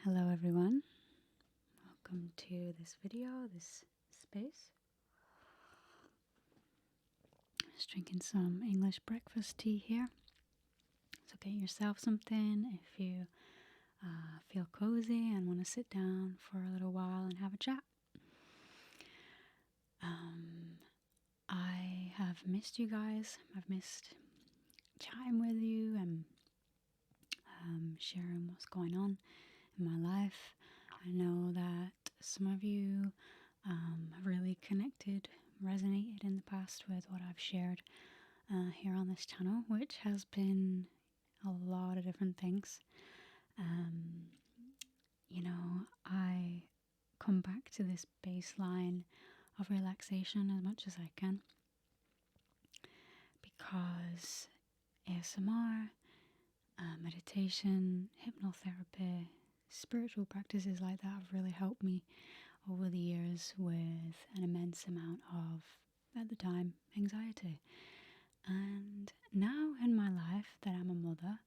Hello everyone, welcome to this video, this space. Just drinking some English breakfast tea here. So get yourself something if you feel cozy and want to sit down for a little while and have a chat. I have missed you guys. I've missed chatting with you and sharing what's going on in my life. I know that some of you have really connected, resonated in the past with what I've shared here on this channel, which has been a lot of different things. I come back to this baseline of relaxation as much as I can because ASMR, meditation, hypnotherapy, spiritual practices like that have really helped me over the years with an immense amount of, at the time, anxiety. And now in my life that I'm a mother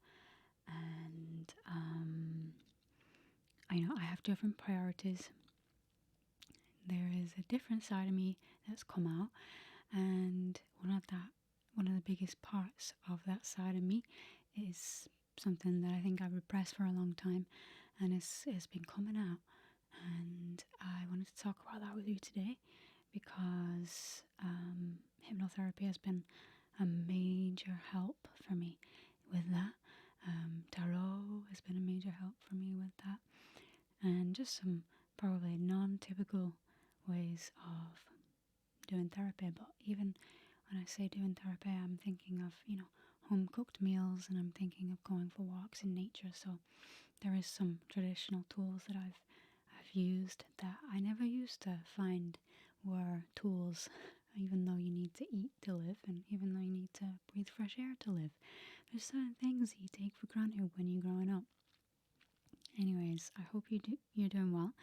and I have different priorities, there is a different side of me that's come out, and one of the biggest parts of that side of me is something that I think I've repressed for a long time, and it's been coming out. And I wanted to talk about that with you today because hypnotherapy has been a major help for me with that. Tarot has been a major help for me with that, and just some probably non-typical ways of doing therapy. But even when I say doing therapy, I'm thinking of home cooked meals, and I'm thinking of going for walks in nature. So there is some traditional tools that I've used that I never used to find were tools, even though you need to eat to live, and even though you need to breathe fresh air to live. There's certain things that you take for granted when you're growing up. Anyways, I hope you're doing well.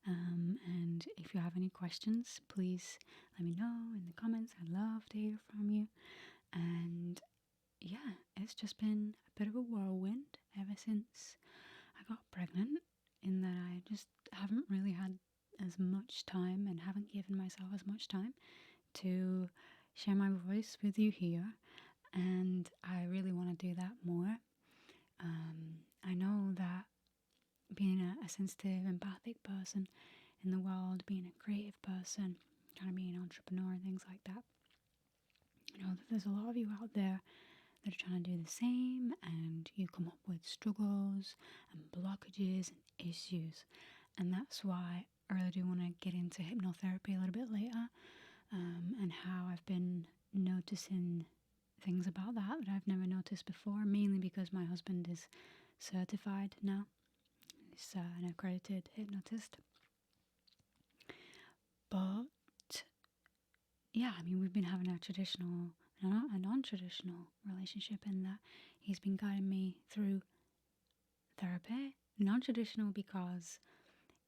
And if you have any questions, please let me know in the comments. I'd love to hear from you. And yeah, it's just been a bit of a whirlwind ever since I got pregnant, in that I just haven't really had as much time and haven't given myself as much time to share my voice with you here. And I really want to do that more. I know that being a sensitive, empathic person in the world, being a creative person, trying to be an entrepreneur, things like that, that there's a lot of you out there that are trying to do the same, and you come up with struggles and blockages and issues. And that's why I really do want to get into hypnotherapy a little bit later, and how I've been noticing things about that I've never noticed before, mainly because my husband is certified now. He's an accredited hypnotist. But yeah, we've been having a traditional and a non-traditional relationship, in that he's been guiding me through therapy. Non-traditional because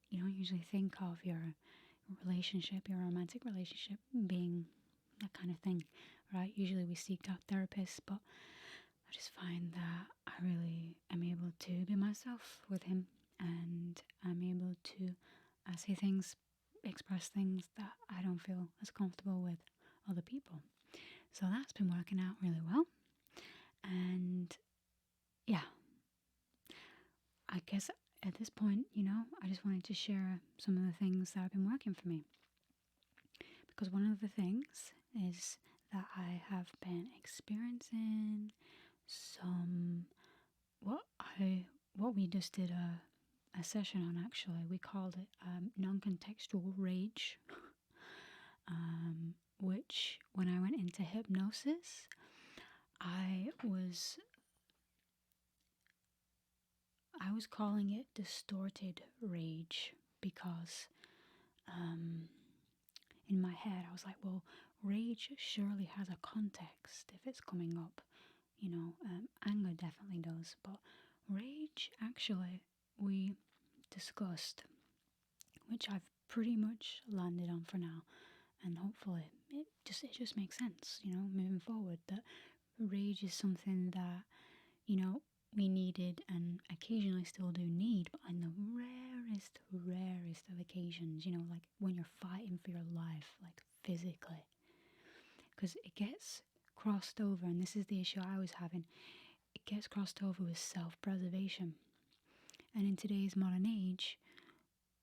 you don't usually think of your relationship, your romantic relationship, being that kind of thing, right? Usually we seek out therapists, but I just find that I really am able to be myself with him, and I'm able to say things, express things that I don't feel as comfortable with other people. So that's been working out really well. And yeah, I guess at this point, I just wanted to share some of the things that have been working for me. Because one of the things is that I have been experiencing some what we just did a session on, actually. We called it non-contextual rage, which when I went into hypnosis, I was calling it distorted rage, because in my head I was like, well, rage surely has a context if it's coming up. Anger definitely does, but rage, actually, we discussed, which I've pretty much landed on for now, and hopefully it just makes sense, moving forward, that rage is something that, we needed and occasionally still do need, but on the rarest of occasions, like when you're fighting for your life, like physically, because it gets crossed over, and this is the issue I was having, it gets crossed over with self-preservation. And in today's modern age,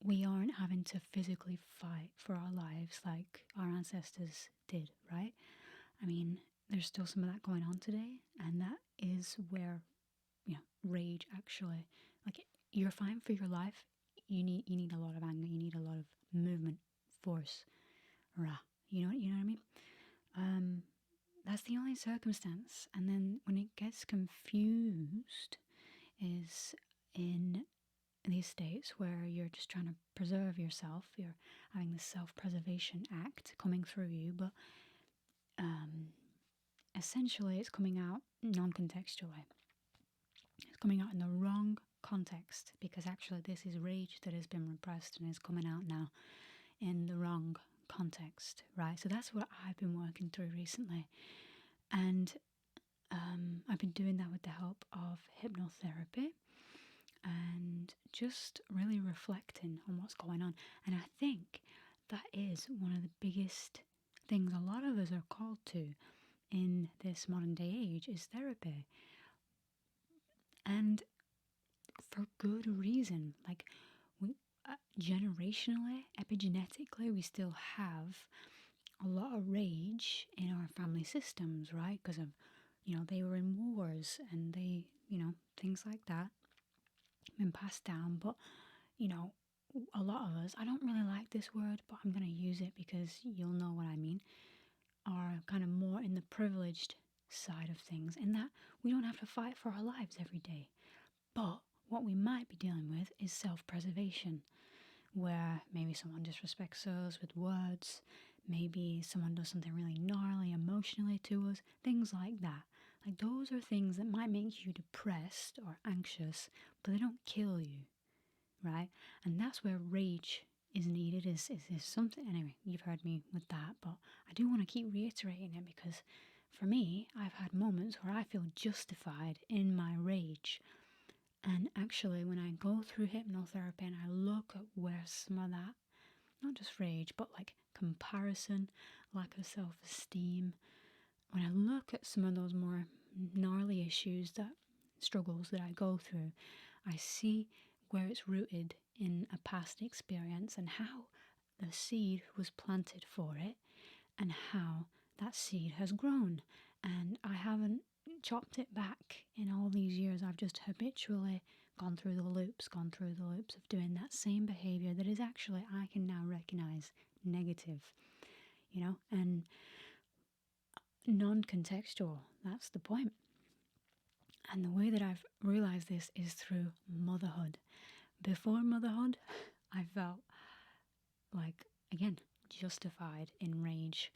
we aren't having to physically fight for our lives like our ancestors did, right? I mean, there's still some of that going on today, and that is where, rage actually, like, you're fighting for your life. You need a lot of anger. You need a lot of movement, force, rah. You know what I mean? That's the only circumstance. And then when it gets confused, is in these states where you're just trying to preserve yourself. You're having this self-preservation act coming through you, but essentially it's coming out non-contextually. It's coming out in the wrong context, because actually this is rage that has been repressed and is coming out now in the wrong context, right? So that's what I've been working through recently. And I've been doing that with the help of hypnotherapy and just really reflecting on what's going on. And I think that is one of the biggest things a lot of us are called to in this modern day age, is therapy. And for good reason. Like, we, generationally, epigenetically, we still have a lot of rage in our family systems, right? Because of, they were in wars and they, things like that been passed down. But, a lot of us, I don't really like this word, but I'm going to use it because you'll know what I mean, are kind of more in the privileged side of things, in that we don't have to fight for our lives every day. But what we might be dealing with is self-preservation, where maybe someone disrespects us with words, maybe someone does something really gnarly emotionally to us, things like that. Like, those are things that might make you depressed or anxious, but they don't kill you, right? And that's where rage is needed, is something. Anyway, you've heard me with that, but I do want to keep reiterating it, because for me, I've had moments where I feel justified in my rage. And actually, when I go through hypnotherapy and I look at where some of that, not just rage, but like comparison, lack of self-esteem, when I look at some of those more gnarly issues, struggles that I go through, I see where it's rooted in a past experience and how the seed was planted for it and how that seed has grown. And I haven't chopped it back in all these years. I've just habitually gone through the loops of doing that same behavior that is actually, I can now recognize, negative, and non-contextual. That's the point. And the way that I've realized this is through motherhood. Before motherhood, I felt like, again, justified in rage.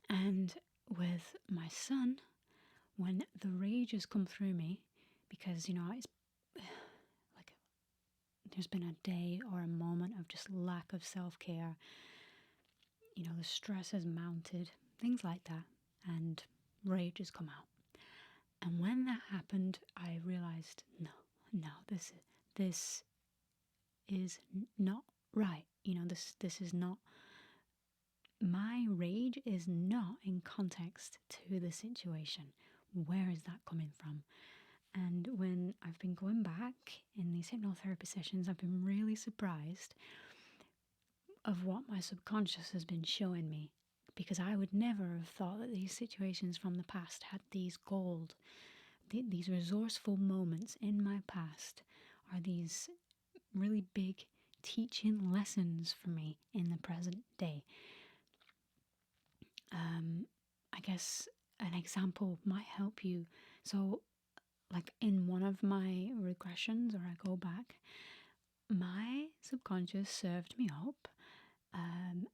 And with my son, when the rage has come through me, because, it's like there's been a day or a moment of just lack of self-care, the stress has mounted, things like that, and rage has come out. And when that happened, I realized, no, this is not right. This is not, my rage is not in context to the situation. Where is that coming from? And when I've been going back in these hypnotherapy sessions, I've been really surprised of what my subconscious has been showing me, because I would never have thought that these situations from the past had these these resourceful moments in my past are these really big teaching lessons for me in the present day. I guess an example might help you. So, like, in one of my regressions, or I go back, my subconscious served me up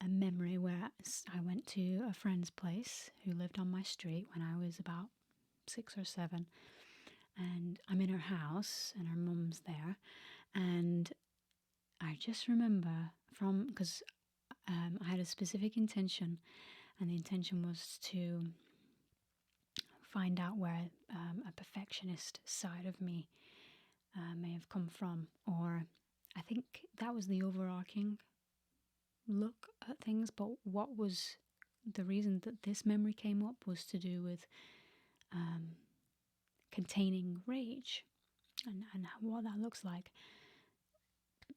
a memory where I went to a friend's place who lived on my street when I was about 6 or 7, and I'm in her house and her mum's there, and I just remember because I had a specific intention, and the intention was to find out where a perfectionist side of me may have come from. Or I think that was the overarching look at things, but what was the reason that this memory came up was to do with containing rage and what that looks like.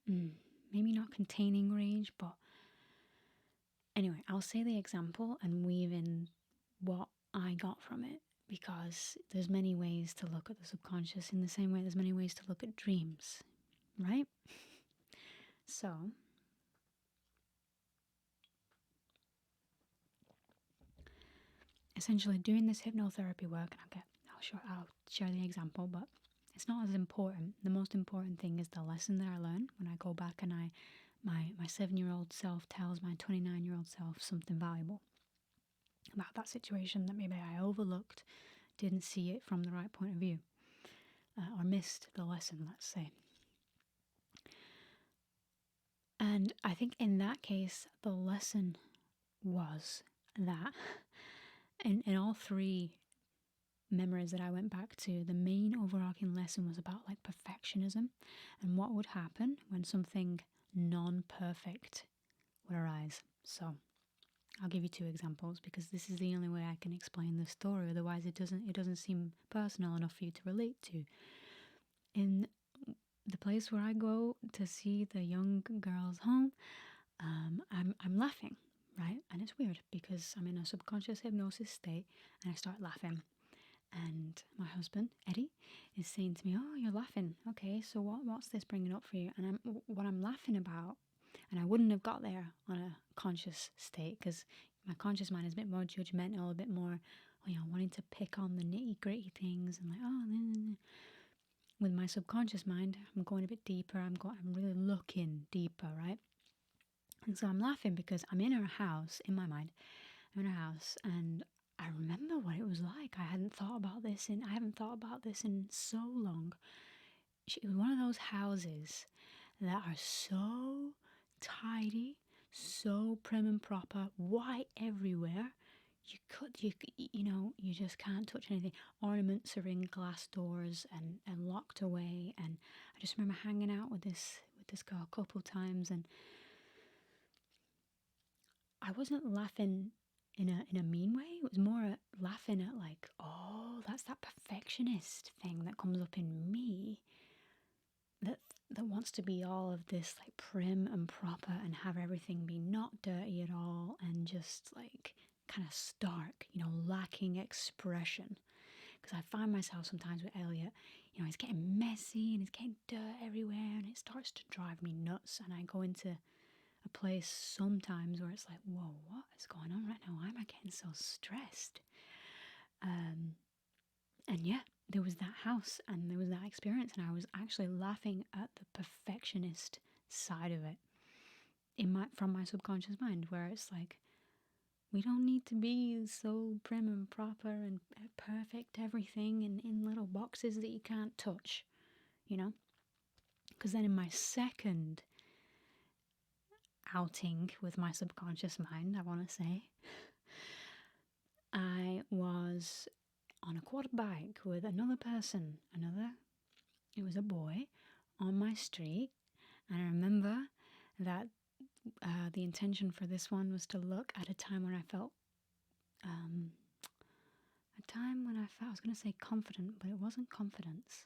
Maybe not containing rage, but anyway, I'll say the example and weave in what I got from it, because there's many ways to look at the subconscious in the same way there's many ways to look at dreams, right? So essentially doing this hypnotherapy work, and I'll share the example, but it's not as important. The most important thing is the lesson that I learn when I go back and my 7-year-old self tells my 29-year-old self something valuable about that situation that maybe I overlooked, didn't see it from the right point of view, or missed the lesson, let's say. And I think in that case, the lesson was that in all three memories that I went back to, the main overarching lesson was about like perfectionism and what would happen when something non-perfect would arise. So I'll give you 2 examples because this is the only way I can explain the story. Otherwise, it doesn't seem personal enough for you to relate to. In the place where I go to see the young girls home, I'm laughing, right? And it's weird because I'm in a subconscious hypnosis state and I start laughing. And my husband, Eddie, is saying to me, "Oh, you're laughing. Okay, so what's this bringing up for you?" And what I'm laughing about, and I wouldn't have got there on a conscious state because my conscious mind is a bit more judgmental, a bit more, wanting to pick on the nitty gritty things and like, oh, with my subconscious mind, I'm going a bit deeper. I'm really looking deeper, right? And so I'm laughing because I'm in her house, in my mind. I'm in her house and I remember what it was like. I haven't thought about this in so long. It was one of those houses that are so tidy, so prim and proper, white everywhere. You just can't touch anything. Ornaments are in glass doors and locked away. And I just remember hanging out with this girl a couple of times, and I wasn't laughing in a mean way. It was more laughing at like, oh, that's that perfectionist thing that comes up in me that wants to be all of this like prim and proper and have everything be not dirty at all and just like kind of stark, lacking expression. Because I find myself sometimes with Elliot, he's getting messy and he's getting dirt everywhere and it starts to drive me nuts, and I go into a place sometimes where it's like, whoa, what is going on right now? Why am I getting so stressed? And yeah, there was that house and there was that experience, and I was actually laughing at the perfectionist side of it from my subconscious mind, where it's like, we don't need to be so prim and proper and perfect everything in little boxes that you can't touch, Because then in my second outing with my subconscious mind, I want to say, I was on a quad bike with another person, it was a boy, on my street, and I remember that the intention for this one was to look at a time when I felt, I was going to say confident, but it wasn't confidence.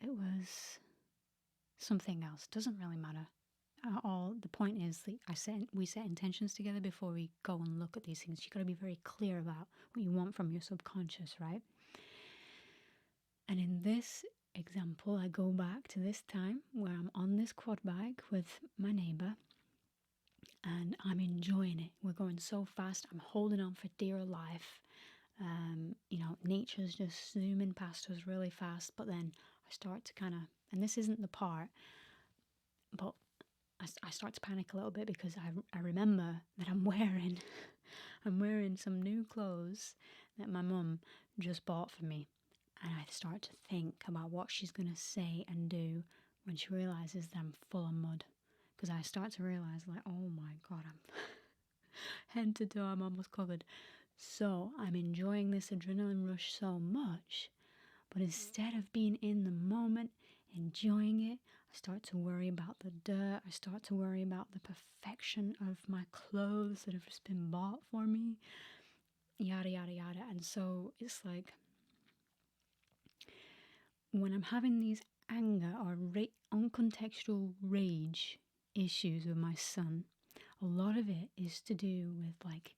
It was something else. Doesn't really matter. The point is that we set intentions together before we go and look at these things. You got to be very clear about what you want from your subconscious, right? And in this example, I go back to this time where I'm on this quad bike with my neighbour and I'm enjoying it. We're going so fast. I'm holding on for dear life. Nature's just zooming past us really fast, but then I start to and this isn't the part, but I start to panic a little bit because I remember that I'm wearing some new clothes that my mum just bought for me, and I start to think about what she's going to say and do when she realises that I'm full of mud, because I start to realise like, oh my god, I'm head to toe, I'm almost covered. So I'm enjoying this adrenaline rush so much, but instead of being in the moment, enjoying it, I start to worry about the dirt. I start to worry about the perfection of my clothes that have just been bought for me, yada, yada, yada. And so it's like when I'm having these anger or uncontextual rage issues with my son, a lot of it is to do with like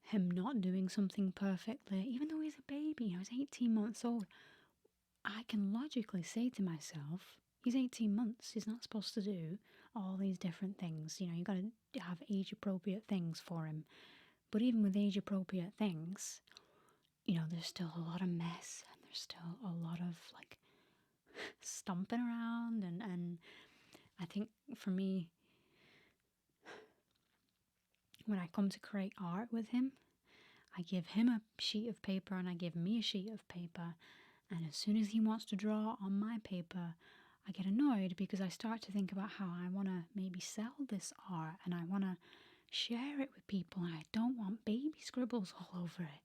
him not doing something perfectly, even though he's a baby, he's 18 months old. I can logically say to myself, he's 18 months, he's not supposed to do all these different things. You got to have age appropriate things for him. But even with age appropriate things, there's still a lot of mess and there's still a lot of like stomping around. And I think for me, when I come to create art with him, I give him a sheet of paper and I give me a sheet of paper. And as soon as he wants to draw on my paper, I get annoyed because I start to think about how I want to maybe sell this art and I want to share it with people and I don't want baby scribbles all over it.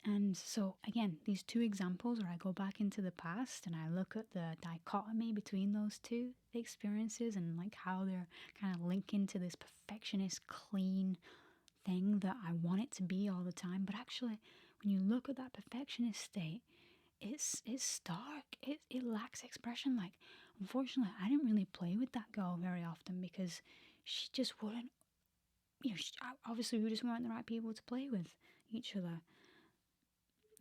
And so, again, these two examples where I go back into the past and I look at the dichotomy between those two experiences and like how they're kind of linking to this perfectionist, clean thing that I want it to be all the time. But actually, when you look at that perfectionist state, it's stark. It lacks expression. Like, unfortunately, I didn't really play with that girl very often because she just wouldn't. Obviously, we just weren't the right people to play with each other.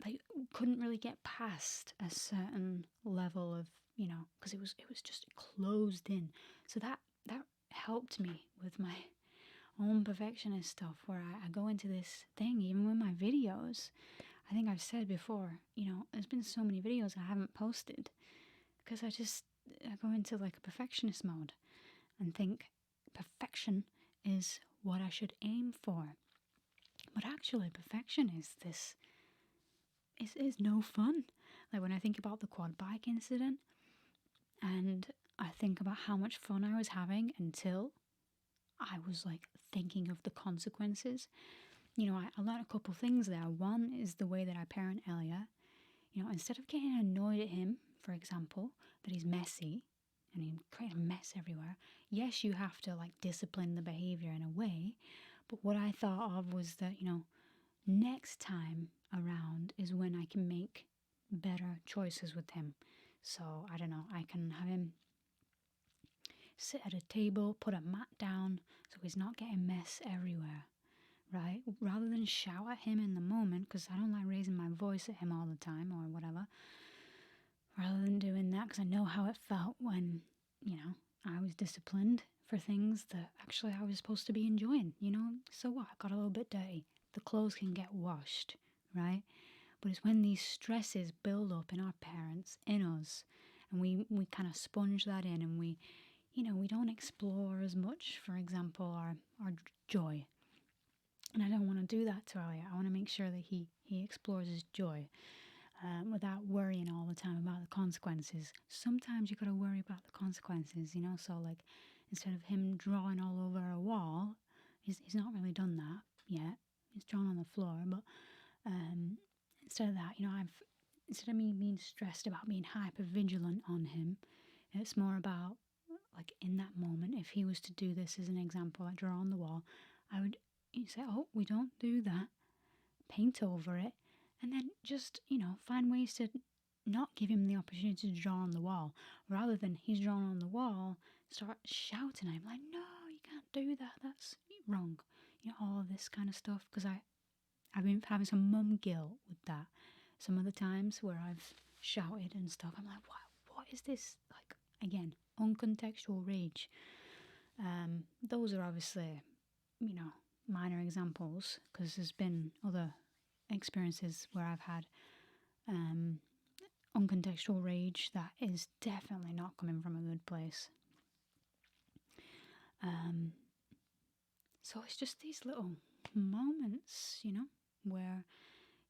Like, couldn't really get past a certain level of, because it was just closed in. So that helped me with my own perfectionist stuff, where I go into this thing, even with my videos. I think I've said before, there's been so many videos I haven't posted because I go into like a perfectionist mode and think perfection is what I should aim for. But actually, perfection is no fun. Like when I think about the quad bike incident and I think about how much fun I was having until I was like thinking of the consequences. I learned a couple things there. One is the way that I parent Elia. Instead of getting annoyed at him, for example, that he's messy and he creates a mess everywhere, yes, you have to like discipline the behavior in a way. But what I thought of was that, next time around is when I can make better choices with him. So, I don't know, I can have him sit at a table, put a mat down so he's not getting mess everywhere, right? Rather than shout at him in the moment, because I don't like raising my voice at him all the time or whatever. Rather than doing that, because I know how it felt when, I was disciplined for things that actually I was supposed to be enjoying, So what? I got a little bit dirty. The clothes can get washed, right? But it's when these stresses build up in our parents, in us, and we kind of sponge that in and we don't explore as much, for example, our joy. And I don't want to do that to Elliot. I want to make sure that he explores his joy without worrying all the time about the consequences. Sometimes you got to worry about the consequences, So like instead of him drawing all over a wall, he's not really done that yet. He's drawn on the floor, but instead of that, instead of me being stressed about being hyper vigilant on him, it's more about like in that moment, if he was to do this as an example, like draw on the wall, I would say, oh, we don't do that, paint over it, and then just, find ways to not give him the opportunity to draw on the wall, rather than he's drawn on the wall, start shouting at him like, no, you can't do that, that's wrong, all of this kind of stuff, because I've been having some mum guilt with that. Some of the times where I've shouted and stuff, I'm like, what is this? Like, again, uncontextual rage. Those are obviously, minor examples, because there's been other experiences where I've had uncontextual rage that is definitely not coming from a good place. So it's just these little moments, where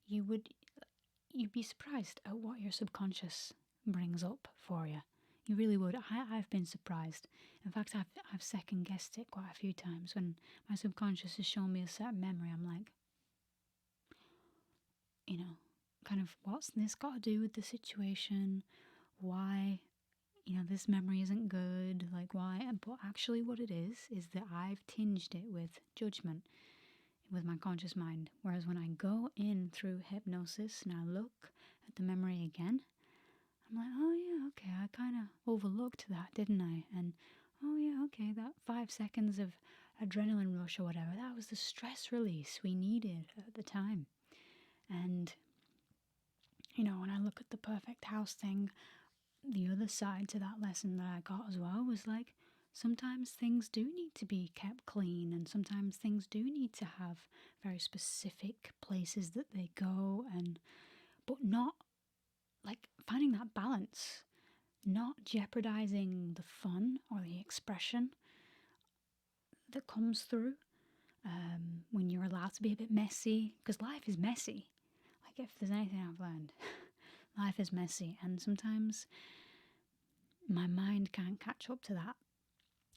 you'd be surprised at what your subconscious brings up for you. You really would. I've been surprised. In fact, I've second guessed it quite a few times when my subconscious has shown me a certain memory. I'm like, kind of what's this got to do with the situation? Why, this memory isn't good, like why? But actually, what it is that I've tinged it with judgment, with my conscious mind. Whereas when I go in through hypnosis and I look at the memory again, I'm like, oh yeah, okay, I kind of overlooked that, didn't I? And oh yeah, okay, that 5 seconds of adrenaline rush or whatever, that was the stress release we needed at the time. And, when I look at the perfect house thing, the other side to that lesson that I got as well was like, sometimes things do need to be kept clean, and sometimes things do need to have very specific places that they go, but not like finding that balance, not jeopardizing the fun or the expression that comes through when you're allowed to be a bit messy, because life is messy. Like, if there's anything I've learned, life is messy, and sometimes my mind can't catch up to that.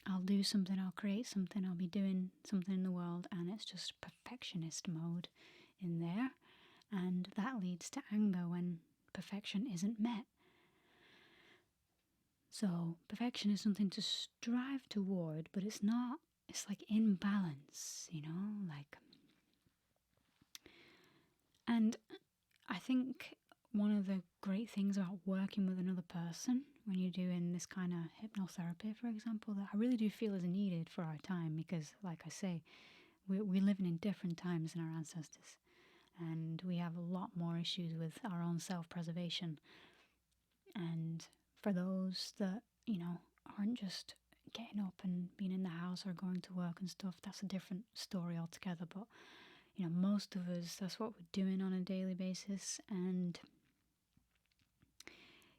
I'll do something, I'll create something, I'll be doing something in the world, and it's just perfectionist mode in there, and that leads to anger when perfection isn't met. So perfection is something to strive toward, but it's not, it's like in balance, like. And I think one of the great things about working with another person when you're doing this kind of hypnotherapy, for example, that I really do feel is needed for our time, because like I say, we're living in different times than our ancestors, and we have a lot more issues with our own self-preservation. And for those that, aren't just getting up and being in the house or going to work and stuff, that's a different story altogether. But, most of us, that's what we're doing on a daily basis. And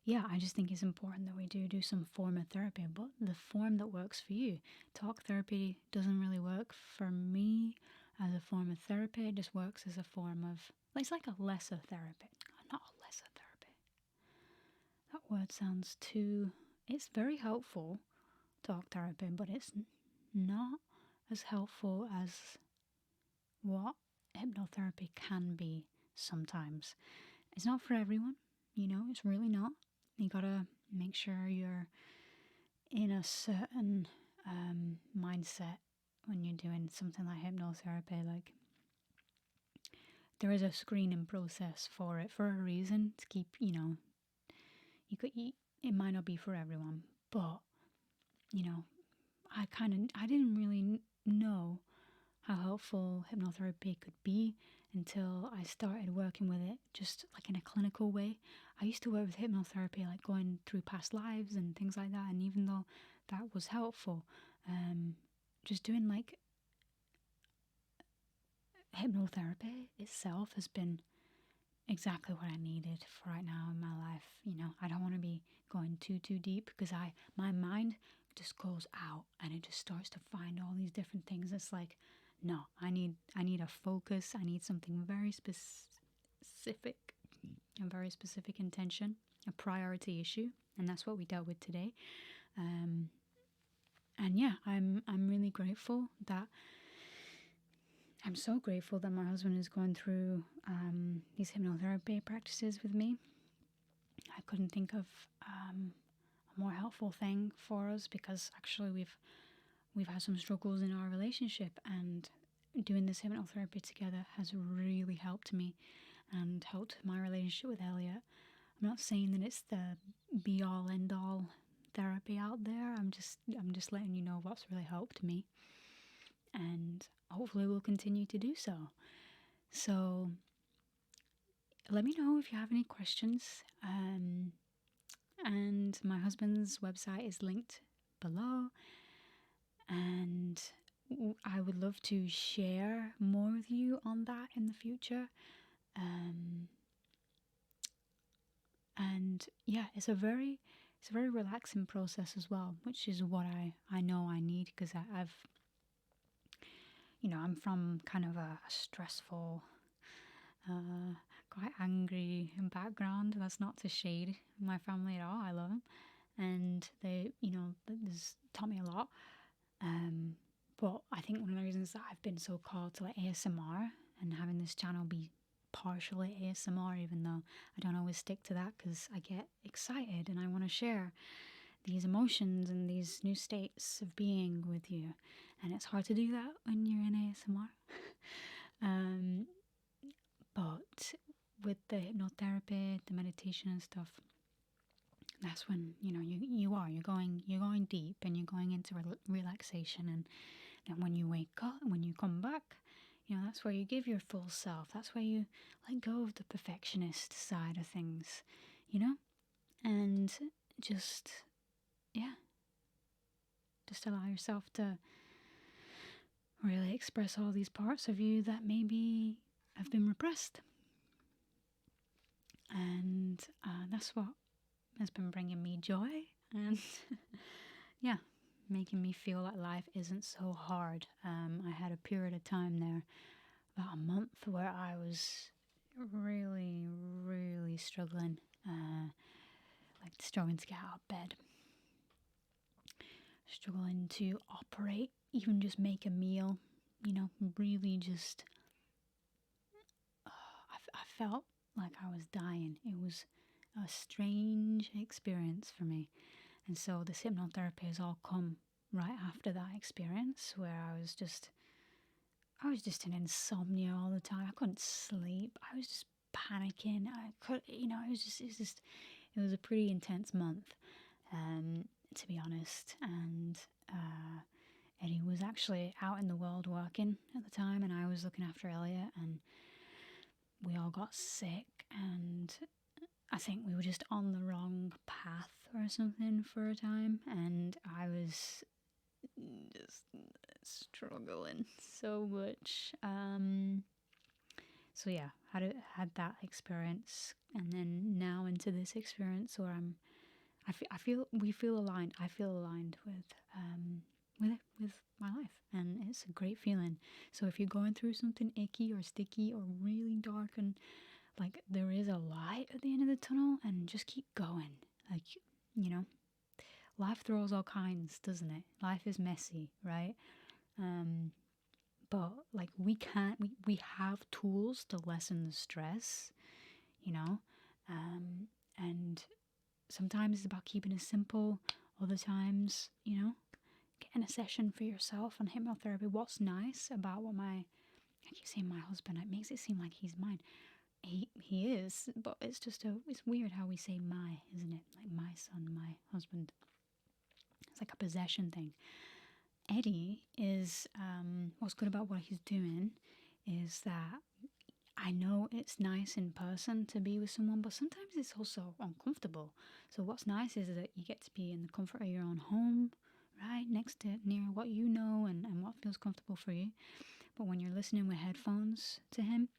yeah, I just think it's important that we do some form of therapy, but the form that works for you. Talk therapy doesn't really work for me as a form of therapy. It just works as a form of, it's like a lesser therapy. Not a lesser therapy. That word sounds too, it's very helpful, talk therapy, but it's not as helpful as what hypnotherapy can be sometimes. It's not for everyone, it's really not. You gotta make sure you're in a certain mindset when you're doing something like hypnotherapy. Like, there is a screening process for it for a reason, to keep, it might not be for everyone, but, I didn't really know how helpful hypnotherapy could be until I started working with it just like in a clinical way. I used to work with hypnotherapy like going through past lives and things like that, and even though that was helpful, just doing like hypnotherapy itself has been exactly what I needed for right now in my life. I don't want to be going too deep, because my mind just goes out and it just starts to find all these different things. It's like, no, I need a focus. I need something very specific, a very specific intention, a priority issue, and that's what we dealt with today. And yeah, I'm really grateful that I'm so grateful that my husband is going through these hypnotherapy practices with me. I couldn't think of a more helpful thing for us, because actually we've had some struggles in our relationship, and doing this hypnotherapy together has really helped me and helped my relationship with Elliot. I'm not saying that it's the be all end all therapy out there. I'm just letting you know what's really helped me, and hopefully we'll continue to do so. So let me know if you have any questions. And my husband's website is linked below, and I would love to share more with you on that in the future. And yeah, it's a very relaxing process as well, which is what I know I need, because I've I'm from kind of a stressful, quite angry background. That's not to shade my family at all. I love them, and they, this taught me a lot. But I think one of the reasons that I've been so called to like ASMR and having this channel be partially ASMR, even though I don't always stick to that because I get excited and I want to share these emotions and these new states of being with you. And it's hard to do that when you're in ASMR. But with the hypnotherapy, the meditation and stuff, that's when you're going deep and you're going into relaxation, and then when you wake up and when you come back, that's where you give your full self. That's where you let go of the perfectionist side of things, and just allow yourself to really express all these parts of you that maybe have been repressed. And that's what has been bringing me joy and making me feel like life isn't so hard. I had a period of time there, about a month, where I was really, really struggling, struggling to get out of bed, struggling to operate, even just make a meal, really just, I felt like I was dying. It was a strange experience for me. And so this hypnotherapy has all come right after that experience, where I was just in insomnia all the time. I couldn't sleep. I was just panicking. It was a pretty intense month, to be honest. And Eddie was actually out in the world working at the time, and I was looking after Elliot, and we all got sick, and I think we were just on the wrong path or something for a time, and I was just struggling so much. So yeah, had that experience, and then now into this experience where we feel aligned. I feel aligned with my life, and it's a great feeling. So if you're going through something icky or sticky or really dark, and there is a light at the end of the tunnel, and just keep going. Life throws all kinds, doesn't it? Life is messy, right? But we have tools to lessen the stress, and sometimes it's about keeping it simple. Other times, getting a session for yourself on hypnotherapy. What's nice about I keep saying my husband, it makes it seem like he's mine. He is, but it's weird how we say my, isn't it? Like my son, my husband. It's like a possession thing. Eddie is, what's good about what he's doing is that I know it's nice in person to be with someone, but sometimes it's also uncomfortable. So what's nice is that you get to be in the comfort of your own home, right, near what you know and what feels comfortable for you. But when you're listening with headphones to him,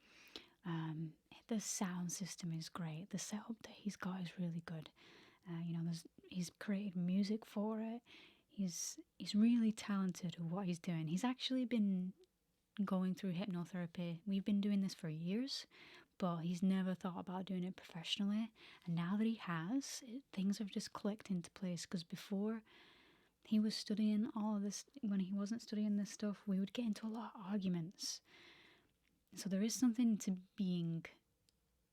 the sound system is great. The setup that he's got is really good. He's created music for it. He's really talented at what he's doing. He's actually been going through hypnotherapy. We've been doing this for years, but he's never thought about doing it professionally. And now that he has, things have just clicked into place. Because before he was studying all of this, when he wasn't studying this stuff, we would get into a lot of arguments. So there is something to being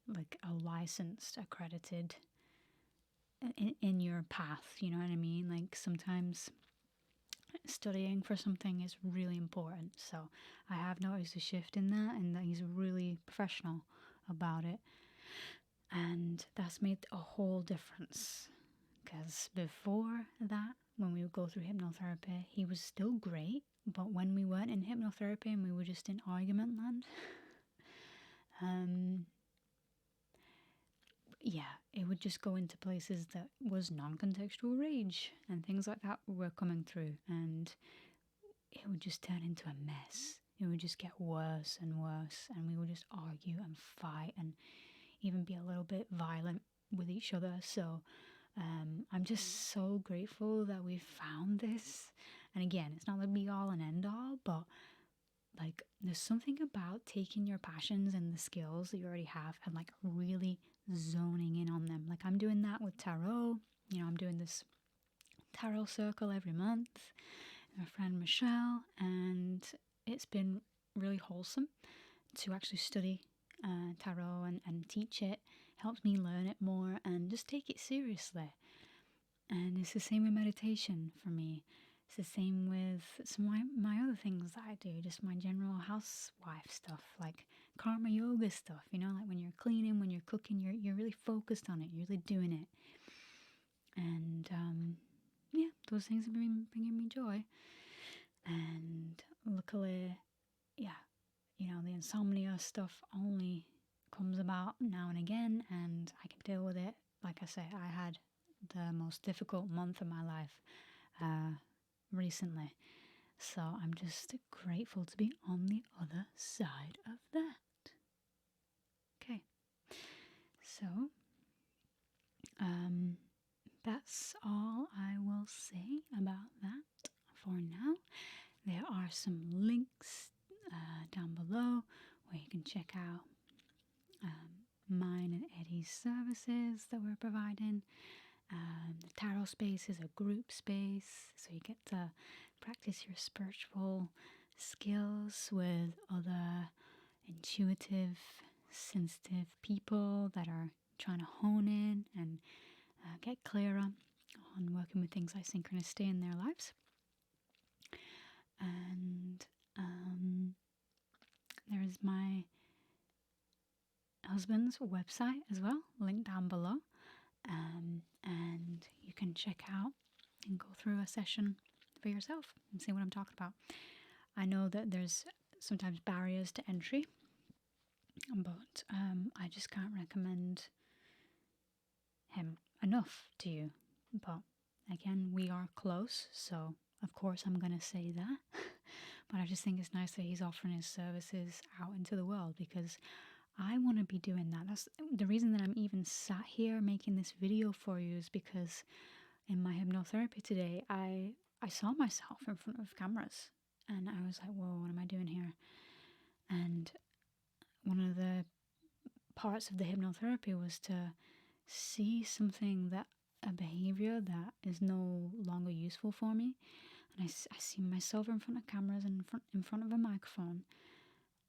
like a licensed, accredited in your path, you know what I mean? Like sometimes studying for something is really important. So I have noticed a shift in that, and that he's really professional about it. And that's made a whole difference. Because before that, when we would go through hypnotherapy, he was still great. But when we weren't in hypnotherapy and we were just in argument land, it would just go into places that was non-contextual rage and things like that were coming through, and it would just turn into a mess. It would just get worse and worse, and we would just argue and fight and even be a little bit violent with each other. So I'm just so grateful that we found this. And again, it's not the be all and end all, but there's something about taking your passions and the skills that you already have and really zoning in on them. I'm doing that with tarot. I'm doing this tarot circle every month with my friend Michelle, and it's been really wholesome to actually study tarot and teach it helps me learn it more and just take it seriously. And it's the same with meditation for me. It's the same with some of my other things that I do, just my general housewife stuff, like karma yoga stuff, you know, like when you're cleaning, when you're cooking, you're really focused on it, you're really doing it. And yeah, those things have been bringing me joy. And luckily, yeah, you know, the insomnia stuff only comes about now and again, and I can deal with it. Like I say, I had the most difficult month of my life recently, so I'm just grateful to be on the other side of that. Okay, so that's all I will say about that for now. There are some links down below where you can check out mine and Eddie's services that we're providing. The tarot space is a group space, so you get to practice your spiritual skills with other intuitive, sensitive people that are trying to hone in and get clearer on working with things like synchronicity in their lives. And there is my husband's website as well, linked down below. And you can check out and go through a session for yourself and see what I'm talking about. I know that there's sometimes barriers to entry, but I just can't recommend him enough to you. But again, we are close, so of course I'm going to say that. But I just think it's nice that he's offering his services out into the world, because I want to be doing that. That's the reason that I'm even sat here making this video for you, is because in my hypnotherapy today, I saw myself in front of cameras and I was like, whoa, what am I doing here? And one of the parts of the hypnotherapy was to see something, that a behavior that is no longer useful for me. And I see myself in front of cameras and in front of a microphone,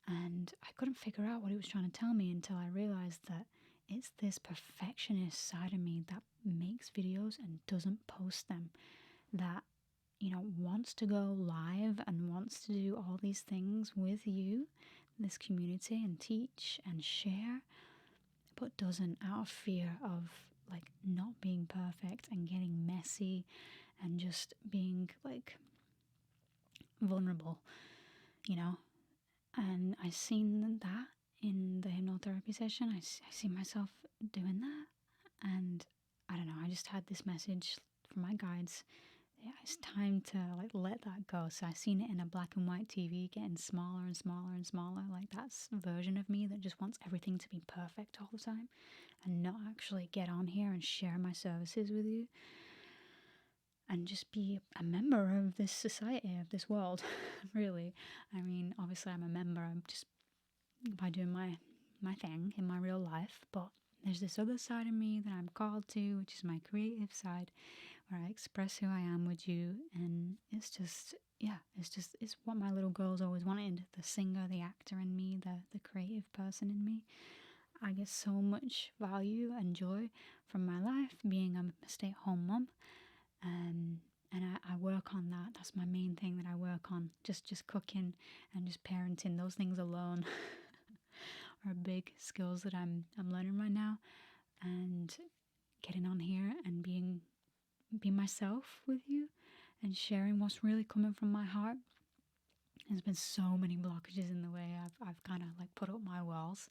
and I couldn't figure out what it was trying to tell me until I realized that it's this perfectionist side of me that makes videos and doesn't post them, that, you know, wants to go live and wants to do all these things with you, this community, and teach and share, but doesn't, out of fear of like not being perfect and getting messy and just being like vulnerable, you know. And I seen that in the hypnotherapy session. I see myself doing that, and I don't know, I just had this message from my guides. Yeah, it's time to like let that go. So I seen it in a black and white TV getting smaller and smaller and smaller, like that's a version of me that just wants everything to be perfect all the time and not actually get on here and share my services with you and just be a member of this society, of this world. Really, I mean, obviously I'm a member, I'm just by doing my thing in my real life, but there's this other side of me that I'm called to, which is my creative side, where I express who I am with you. And it's just, yeah, it's what my little girl's always wanted, the singer, the actor in me, the creative person in me. I get so much value and joy from my life being a stay-at-home mum. And I work on that. That's my main thing that I work on. Just cooking and just parenting. Those things alone are big skills that I'm learning right now. And getting on here and being myself with you and sharing what's really coming from my heart. There's been so many blockages in the way. I've kind of like put up my walls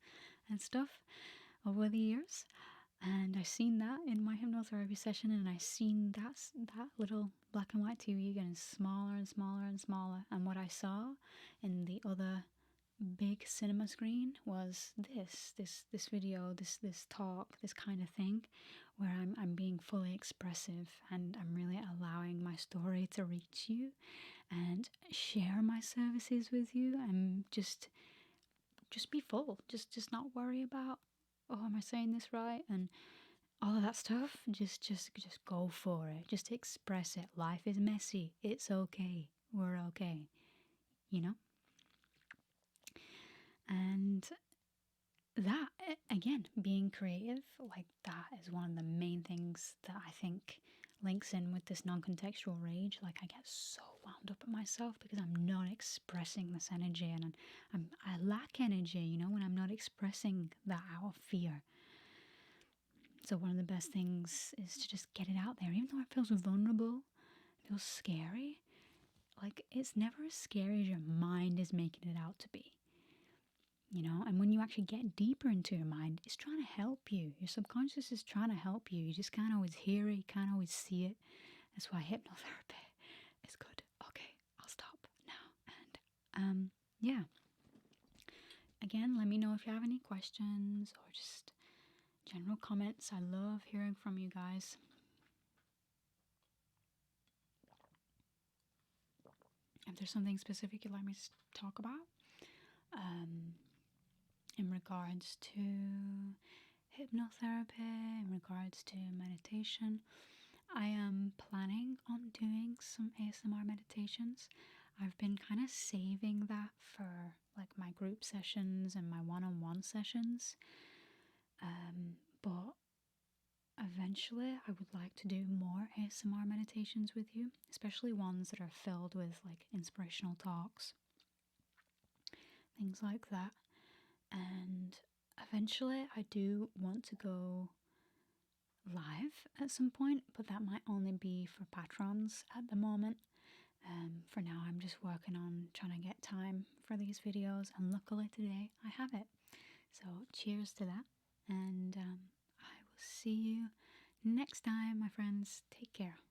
and stuff over the years. And I seen that in my hypnotherapy session, and I seen that little black and white TV getting smaller and smaller and smaller. And what I saw in the other big cinema screen was this video, this talk, this kind of thing, where I'm being fully expressive and I'm really allowing my story to reach you and share my services with you, and just be full, just not worry about, oh, am I saying this right, and all of that stuff. Just go for it. Just express it. Life is messy. It's okay. We're okay. You know? And that, again, being creative, like that is one of the main things that I think links in with this non-contextual rage. Like I get so wound up at myself because I'm not expressing this energy, and I lack energy, you know, when I'm not expressing that out of fear. So one of the best things is to just get it out there, even though it feels vulnerable, it feels scary. Like it's never as scary as your mind is making it out to be. You know, and when you actually get deeper into your mind, it's trying to help you. Your subconscious is trying to help you. You just can't always hear it, you can't always see it. That's why hypnotherapy is good. Okay, I'll stop now. And yeah. Again, let me know if you have any questions or just general comments. I love hearing from you guys. If there's something specific you'd like me to talk about, in regards to hypnotherapy, in regards to meditation, I am planning on doing some ASMR meditations. I've been kind of saving that for like my group sessions and my one-on-one sessions. But eventually I would like to do more ASMR meditations with you, especially ones that are filled with like inspirational talks, things like that. And eventually I do want to go live at some point, but that might only be for patrons at the moment. For now, I'm just working on trying to get time for these videos, and luckily today I have it. So cheers to that, and I will see you next time, my friends. Take care.